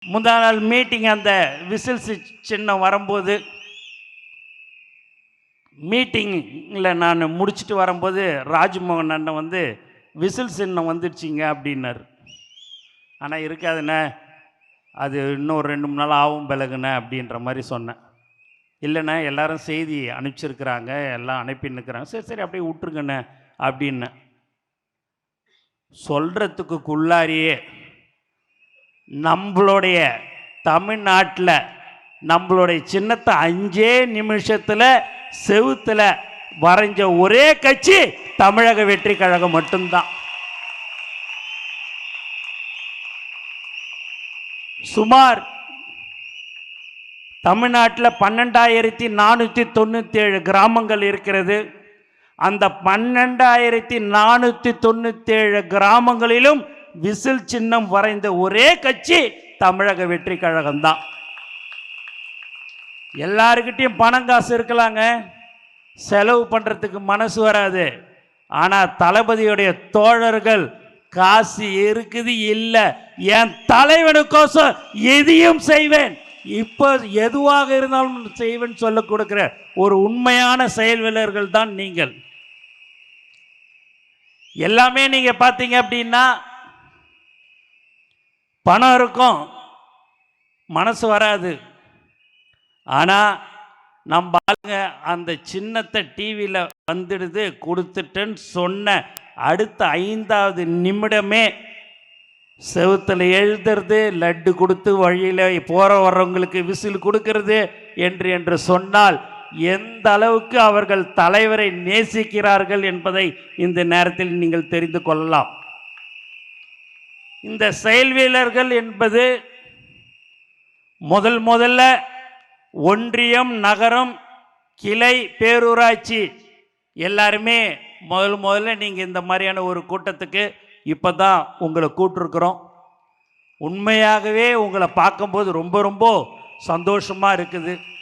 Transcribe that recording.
முந்தா நாள் மீட்டிங் அந்த விசில்ஸ் சின்னம் வரும்போது மீட்டிங்கில் நான் முடிச்சுட்டு வரும்போது ராஜ்மோகன் அண்ணன் வந்து விசில் சின்னம் வந்துடுச்சிங்க அப்படின்னார். ஆனால் இருக்காதுண்ணே, அது இன்னும் 2-3 நாள் ஆகும் பிளகுண்ணே அப்படின்ற மாதிரி சொன்னேன். இல்லைண்ணே, எல்லாரும் செய்தி அனுப்பிச்சிருக்கிறாங்க, எல்லாம் அனுப்பின்னுக்கிறாங்க, சரி சரி அப்படியே விட்டுருங்கண்ணே அப்படின்னு சொல்கிறதுக்குள்ளாரியே நம்மளுடைய தமிழ்நாட்டில் நம்மளுடைய சின்னத்தை 5 நிமிஷத்தில் செவுத்தில் வரைஞ்ச ஒரே கட்சி தமிழக வெற்றி கழகம் மட்டும்தான். சுமார் தமிழ்நாட்டில் 12,497 கிராமங்கள் இருக்கிறது. அந்த 12,497 கிராமங்களிலும் விசில் சின்னம் வரைந்த ஒரே கட்சி தமிழக வெற்றி கழகம்தான். எல்லாருக்கிட்டையும் பணம் காசு இருக்கலாங்க, செலவு பண்ணுறதுக்கு மனசு வராது. ஆனால் தளபதியுடைய தோழர்கள் காசு இருக்குது, இல்லை என் தலைவனுக்கோசம் எதையும் செய்வேன், இப்போ எதுவாக இருந்தாலும் செய்வேன் சொல்ல கொடுக்கிற ஒரு உண்மையான செயல் வீரர்கள் தான் நீங்கள். எல்லாமே நீங்க பார்த்தீங்க அப்படின்னா பணம் இருக்கும், மனசு வராது. ஆனால் நம்ம ஆளுங்க அந்த சின்னத்தை டிவியில் வந்துடுது கொடுத்துட்டேன்னு சொன்ன அடுத்த 5வது நிமிடமே செவுத்தில் எழுதுறது, லட்டு கொடுத்து வழியில் போகிற வர்றவங்களுக்கு விசில் கொடுக்கறது என்று சொன்னால் எந்த அளவுக்கு அவர்கள் தலைவரை நேசிக்கிறார்கள் என்பதை இந்த நேரத்தில் நீங்கள் தெரிந்து கொள்ளலாம். இந்த செயல் வீரர்கள் என்பது முதல்ல ஒன்றியம், நகரம், கிளை, பேரூராட்சி எல்லாருமே முதல்ல நீங்கள் இந்த மாதிரியான ஒரு கூட்டத்துக்கு இப்போ தான் உங்களை கூப்பிட்டுருக்குறோம். உண்மையாகவே உங்களை பார்க்கும்போது ரொம்ப சந்தோஷமாக இருக்குது.